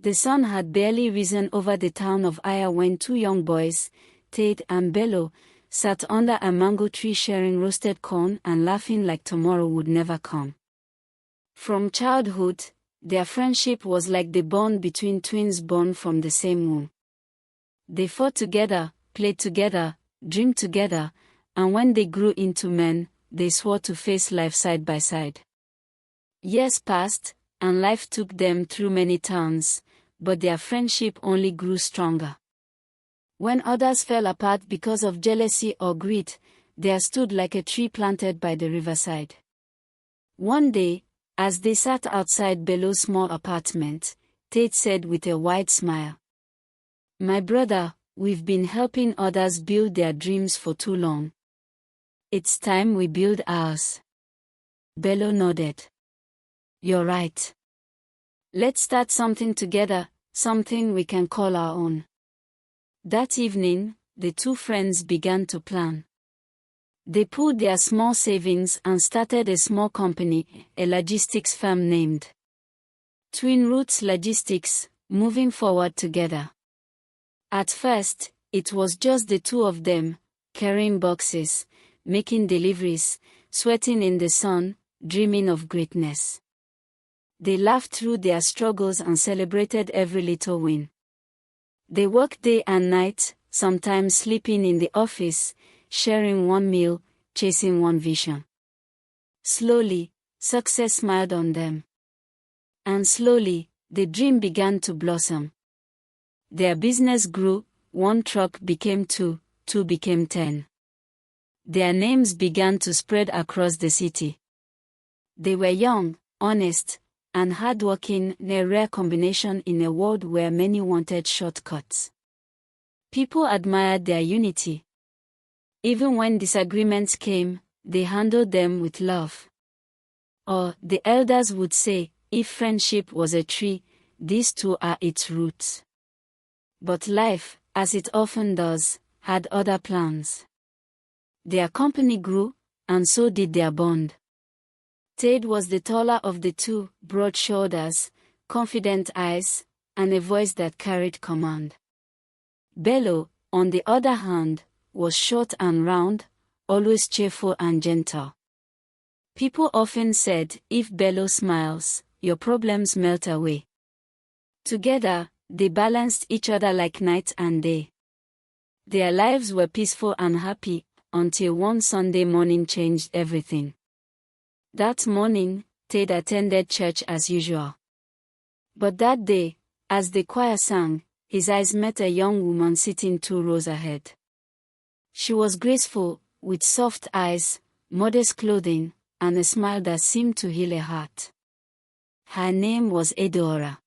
The sun had barely risen over the town of Aya when two young boys, Tunde and Bello, sat under a mango tree sharing roasted corn and laughing like tomorrow would never come. From childhood, their friendship was like the bond between twins born from the same womb. They fought together, played together, dreamed together, and when they grew into men, they swore to face life side by side. Years passed, and life took them through many towns, but their friendship only grew stronger. When others fell apart because of jealousy or greed, they stood like a tree planted by the riverside. One day, as they sat outside Bello's small apartment, Tunde said with a wide smile, "My brother, we've been helping others build their dreams for too long. It's time we build ours." Bello nodded. "You're right. Let's start something together, something we can call our own." That evening, the two friends began to plan. They pooled their small savings and started a small company, a logistics firm named Twin Roots Logistics, moving forward together. At first, it was just the two of them, carrying boxes, making deliveries, sweating in the sun, dreaming of greatness. They laughed through their struggles and celebrated every little win. They worked day and night, sometimes sleeping in the office, sharing one meal, chasing one vision. Slowly, success smiled on them. And slowly, the dream began to blossom. Their business grew, one truck became two, two became 10. Their names began to spread across the city. They were young, honest, and hardworking, a rare combination in a world where many wanted shortcuts. People admired their unity. Even when disagreements came, they handled them with love. Or, the elders would say, if friendship was a tree, these two are its roots. But life, as it often does, had other plans. Their company grew, and so did their bond. Tunde was the taller of the two, broad shoulders, confident eyes, and a voice that carried command. Bello, on the other hand, was short and round, always cheerful and gentle. People often said, if Bello smiles, your problems melt away. Together, they balanced each other like night and day. Their lives were peaceful and happy, until one Sunday morning changed everything. That morning, Tunde attended church as usual. But that day, as the choir sang, his eyes met a young woman sitting 2 rows ahead. She was graceful, with soft eyes, modest clothing, and a smile that seemed to heal a heart. Her name was Adaora.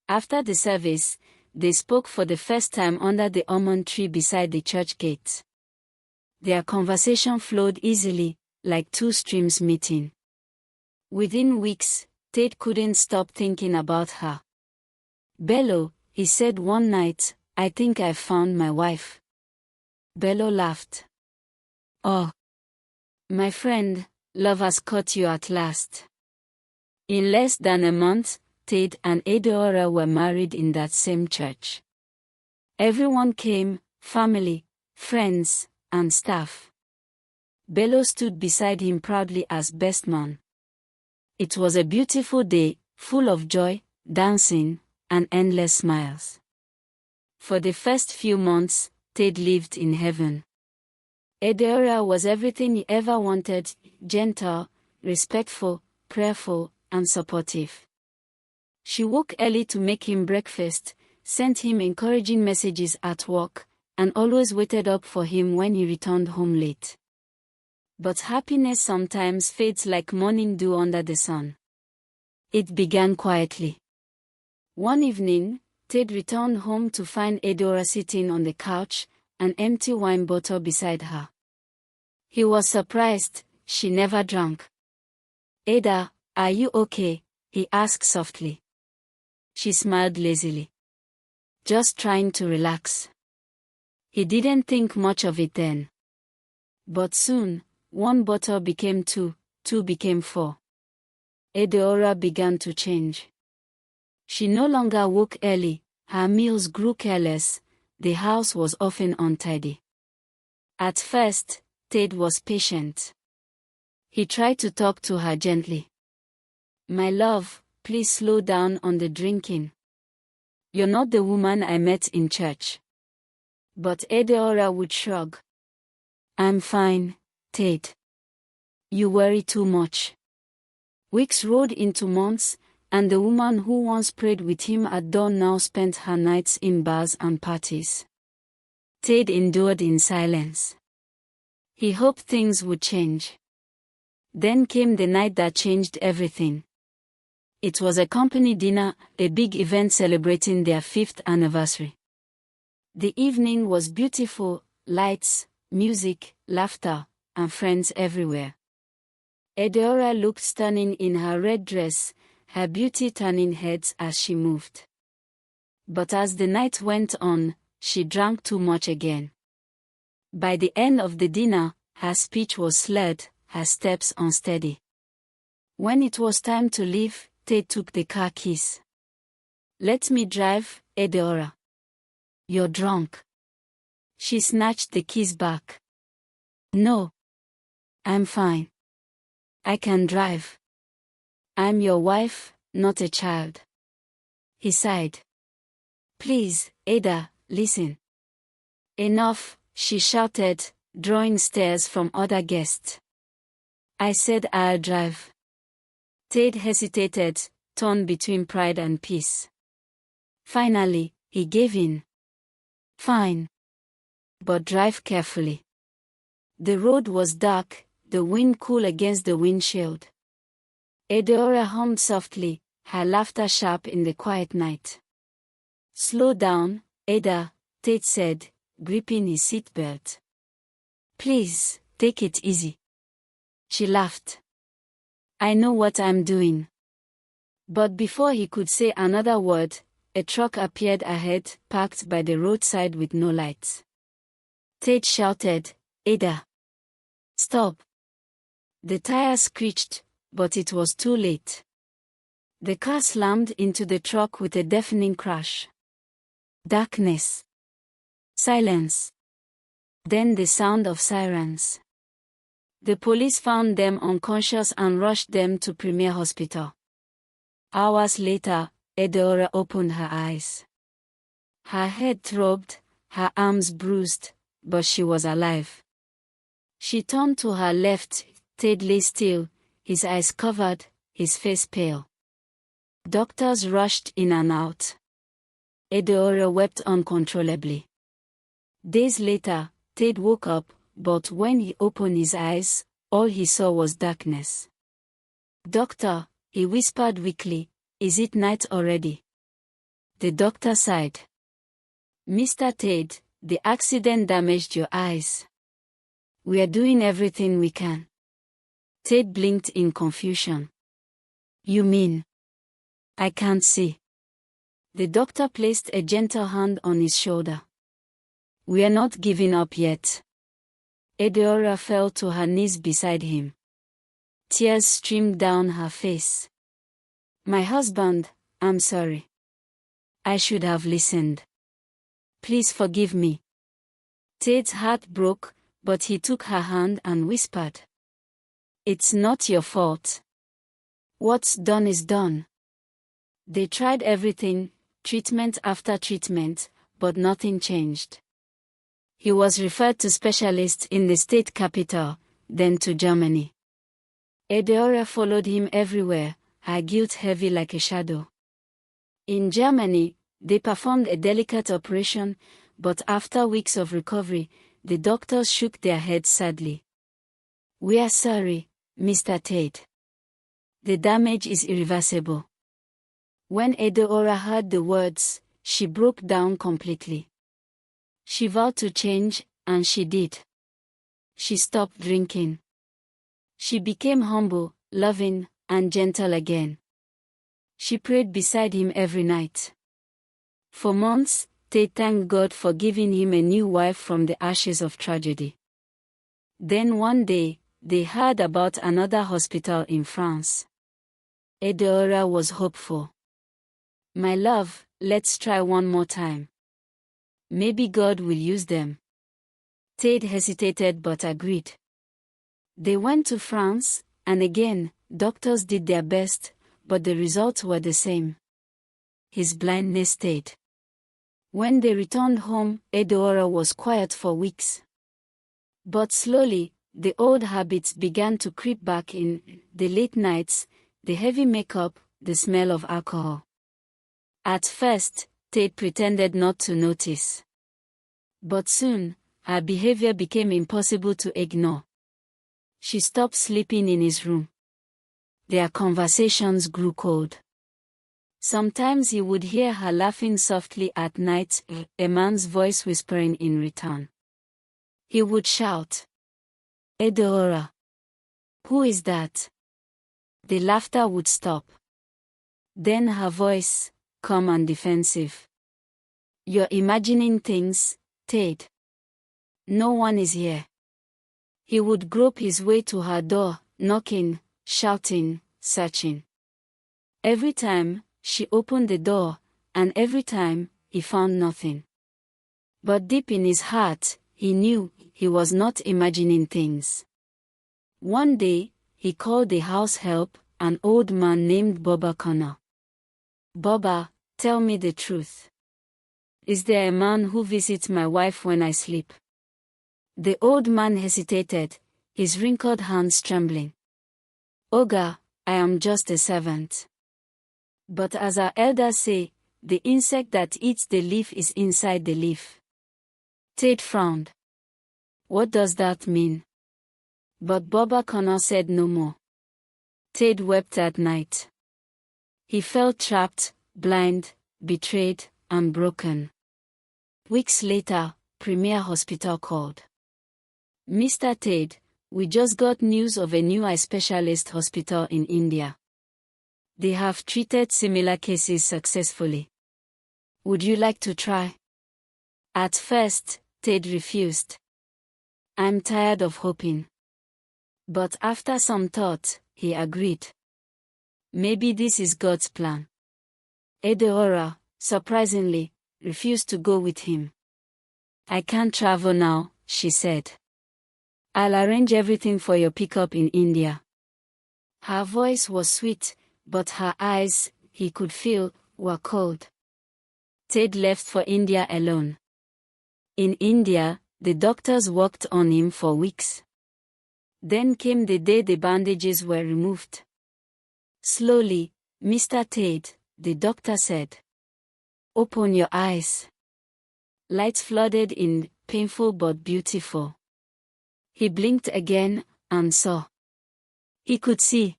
After the service, they spoke for the first time under the almond tree beside the church gate. Their conversation flowed easily, like two streams meeting. Within weeks, Tunde couldn't stop thinking about her. "Bello," he said one night, "I think I've found my wife." Bello laughed. "Oh, my friend, love has caught you at last." In less than a month, Tunde and Adaora were married in that same church. Everyone came, family, friends, and staff. Bello stood beside him proudly as best man. It was a beautiful day, full of joy, dancing, and endless smiles. For the first few months, Tunde lived in heaven. Adaora was everything he ever wanted, gentle, respectful, prayerful, and supportive. She woke early to make him breakfast, sent him encouraging messages at work, and always waited up for him when he returned home late. But happiness sometimes fades like morning dew under the sun. It began quietly. One evening, Tunde returned home to find Adaora sitting on the couch, an empty wine bottle beside her. He was surprised, she never drank. "Ada, are you okay?" he asked softly. She smiled lazily. "Just trying to relax." He didn't think much of it then. But soon, one bottle became two, two became 4. Adaora began to change. She no longer woke early, her meals grew careless, the house was often untidy. At first, Ted was patient. He tried to talk to her gently. "My love, please slow down on the drinking. You're not the woman I met in church." But Adaora would shrug. "I'm fine, Ted. You worry too much." Weeks rolled into months, and the woman who once prayed with him at dawn now spent her nights in bars and parties. Ted endured in silence. He hoped things would change. Then came the night that changed everything. It was a company dinner, a big event celebrating their 5th anniversary. The evening was beautiful, lights, music, laughter, and friends everywhere. Adaora looked stunning in her red dress, her beauty turning heads as she moved. But as the night went on, she drank too much again. By the end of the dinner, her speech was slurred, her steps unsteady. When it was time to leave, Ted took the car keys. "Let me drive, Adaora." "You're drunk." She snatched the keys back. "No. I'm fine. I can drive. I'm your wife, not a child." He sighed. "Please, Ada, listen." "Enough," she shouted, drawing stares from other guests. "I said I'll drive." Ted hesitated, torn between pride and peace. Finally, he gave in. "Fine. But drive carefully." The road was dark, the wind cool against the windshield. Adaora hummed softly, her laughter sharp in the quiet night. "Slow down, Ada," Ted said, gripping his seatbelt. "Please, take it easy." She laughed. "I know what I'm doing." But before he could say another word, a truck appeared ahead, parked by the roadside with no lights. Ted shouted, "Ada! Stop!" The tires screeched, but it was too late. The car slammed into the truck with a deafening crash. Darkness. Silence. Then the sound of sirens. The police found them unconscious and rushed them to Premier Hospital. Hours later, Adaora opened her eyes. Her head throbbed, her arms bruised, but she was alive. She turned to her left. Ted lay still, his eyes covered, his face pale. Doctors rushed in and out. Adaora wept uncontrollably. Days later, Ted woke up, but when he opened his eyes, all he saw was darkness. "Doctor," he whispered weakly, "is it night already?" The doctor sighed. "Mr. Ted, the accident damaged your eyes. We are doing everything we can." Ted blinked in confusion. "You mean? I can't see." The doctor placed a gentle hand on his shoulder. "We are not giving up yet." Adaora fell to her knees beside him. Tears streamed down her face. "My husband, I'm sorry. I should have listened. Please forgive me." Ted's heart broke, but he took her hand and whispered, "It's not your fault. What's done is done." They tried everything, treatment after treatment, but nothing changed. He was referred to specialists in the state capital, then to Germany. Adaora followed him everywhere, her guilt heavy like a shadow. In Germany, they performed a delicate operation, but after weeks of recovery, the doctors shook their heads sadly. "We are sorry, Mr. Ted. The damage is irreversible." When Adaora heard the words, she broke down completely. She vowed to change, and she did. She stopped drinking. She became humble, loving, and gentle again. She prayed beside him every night. For months, Ted thanked God for giving him a new wife from the ashes of tragedy. Then one day, they heard about another hospital in France. Adaora was hopeful. My love, let's try one more time. Maybe God will use them. Tate hesitated but agreed. They went to France, and again, doctors did their best, but the results were the same. His blindness stayed. When they returned home, Adaora was quiet for weeks. But slowly, the old habits began to creep back in: the late nights, the heavy makeup, the smell of alcohol. At first, Tate pretended not to notice. But soon, her behavior became impossible to ignore. She stopped sleeping in his room. Their conversations grew cold. Sometimes he would hear her laughing softly at night, a man's voice whispering in return. He would shout, "Adaora! Who is that?" The laughter would stop. Then her voice, calm and defensive. "You're imagining things, Tate. No one is here." He would grope his way to her door, knocking, shouting, searching. Every time, she opened the door, and every time, he found nothing. But deep in his heart, he knew he was not imagining things. One day, he called the house help, an old man named Boba Connor. "Boba, tell me the truth. Is there a man who visits my wife when I sleep?" The old man hesitated, his wrinkled hands trembling. "Oga, I am just a servant. But as our elders say, the insect that eats the leaf is inside the leaf." Tate frowned. "What does that mean?" But Boba Connor said no more. Tate wept at night. He felt trapped, blind, betrayed, and broken. Weeks later, Premier Hospital called. "Mr. Tate, we just got news of a new eye specialist hospital in India. They have treated similar cases successfully. Would you like to try?" At first, Tate refused. "I'm tired of hoping." But after some thought, he agreed. Maybe this is God's plan. Adaora, surprisingly, refused to go with him. "I can't travel now," she said. "I'll arrange everything for your pickup in India." Her voice was sweet, but her eyes, he could feel, were cold. Tate left for India alone. In India, the doctors worked on him for weeks. Then came the day the bandages were removed. Slowly, "Mr. Tate," the doctor said. "Open your eyes." Light flooded in, painful but beautiful. He blinked again, and saw. He could see.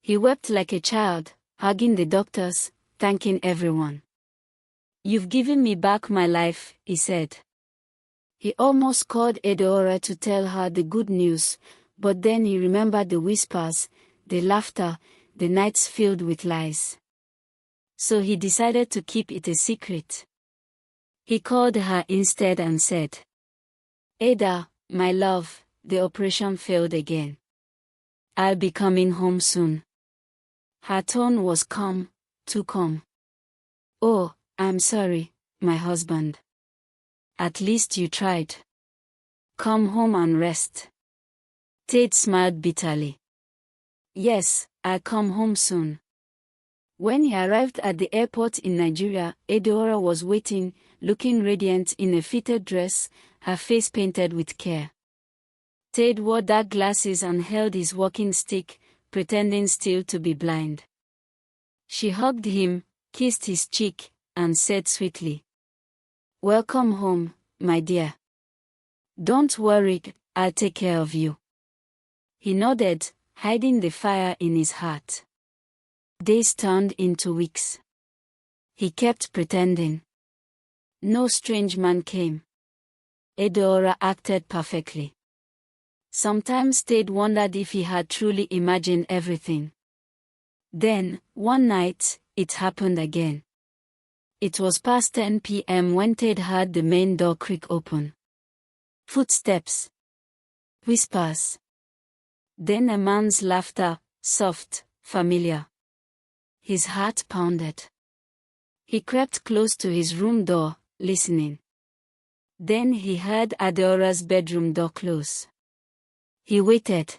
He wept like a child, hugging the doctors, thanking everyone. "You've given me back my life," he said. He almost called Adaora to tell her the good news, but then he remembered the whispers, the laughter, the nights filled with lies. So he decided to keep it a secret. He called her instead and said, "Ada, my love, the operation failed again. I'll be coming home soon." Her tone was calm, too calm. "Oh, I'm sorry, my husband. At least you tried. Come home and rest." Tate smiled bitterly. "Yes, I'll come home soon." When he arrived at the airport in Nigeria, Adaora was waiting, looking radiant in a fitted dress, her face painted with care. Tate wore dark glasses and held his walking stick, pretending still to be blind. She hugged him, kissed his cheek, and said sweetly, "Welcome home, my dear. Don't worry, I'll take care of you." He nodded, hiding the fire in his heart. Days turned into weeks. He kept pretending. No strange man came. Adaora acted perfectly. Sometimes Tate wondered if he had truly imagined everything. Then, one night, it happened again. It was past 10 p.m. when Tate heard the main door creak open. Footsteps. Whispers. Then a man's laughter, soft, familiar. His heart pounded. He crept close to his room door, listening. Then he heard Adaora's bedroom door close. He waited.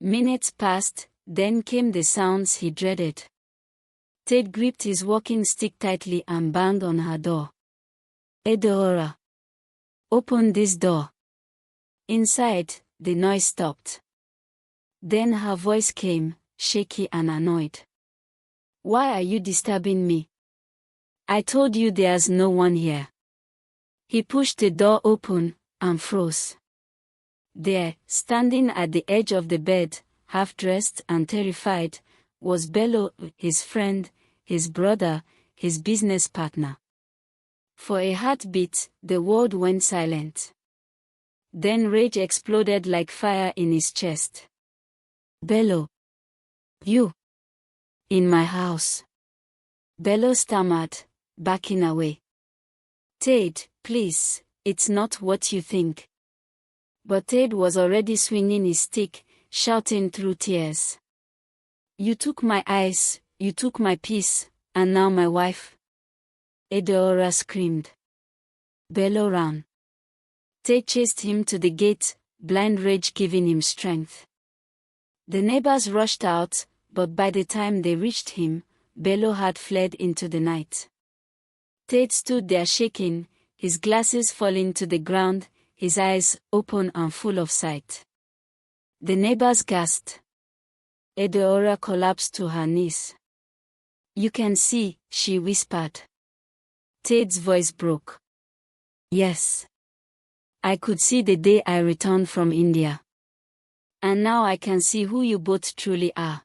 Minutes passed, then came the sounds he dreaded. Tate gripped his walking stick tightly and banged on her door. Adaora, open this door. Inside, the noise stopped. Then her voice came, shaky and annoyed. Why are you disturbing me? I told you there's no one here. He pushed the door open, and froze. There, standing at the edge of the bed, half-dressed and terrified, was Bello, his friend, his brother, his business partner. For a heartbeat, the world went silent. Then rage exploded like fire in his chest. Bello. You. In my house. Bello stammered, backing away. Tate, please, it's not what you think. But Tate was already swinging his stick, shouting through tears. You took my eyes, you took my peace, and now my wife. Adaora screamed. Bello ran. Tate chased him to the gate, blind rage giving him strength. The neighbors rushed out, but by the time they reached him, Bello had fled into the night. Tate stood there shaking, his glasses falling to the ground, his eyes open and full of sight. The neighbors gasped. Adaora collapsed to her knees. You can see, she whispered. Tate's voice broke. Yes. I could see the day I returned from India. And now I can see who you both truly are.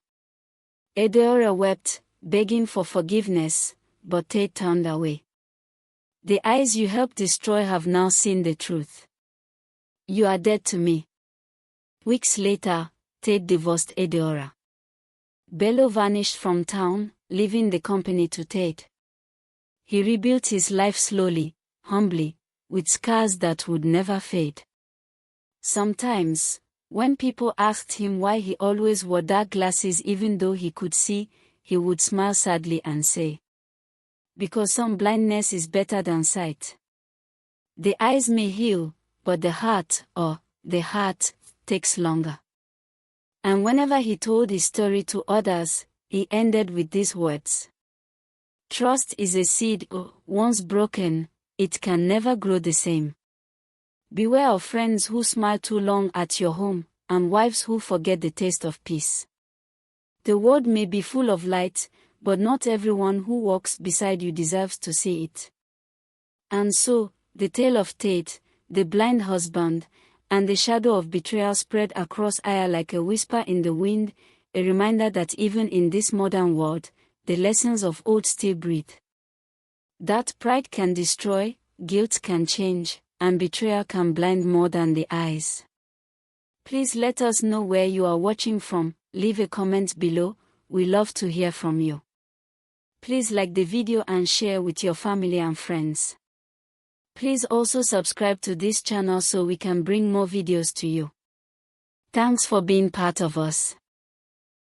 Adaora wept, begging for forgiveness, but Tate turned away. The eyes you helped destroy have now seen the truth. You are dead to me. Weeks later, Tate divorced Adaora. Bello vanished from town, leaving the company to Tate. He rebuilt his life slowly, humbly, with scars that would never fade. Sometimes, when people asked him why he always wore dark glasses even though he could see, he would smile sadly and say, because some blindness is better than sight. The eyes may heal, but the heart takes longer. And whenever he told his story to others, he ended with these words. Trust is a seed, once broken, it can never grow the same. Beware of friends who smile too long at your home, and wives who forget the taste of peace. The world may be full of light, but not everyone who walks beside you deserves to see it. And so, the tale of Tate, the blind husband, and the shadow of betrayal spread across Aya like a whisper in the wind, a reminder that even in this modern world, the lessons of old still breathe. That pride can destroy, guilt can change, and betrayal can blind more than the eyes. Please let us know where you are watching from, leave a comment below, we love to hear from you. Please like the video and share with your family and friends. Please also subscribe to this channel so we can bring more videos to you. Thanks for being part of us.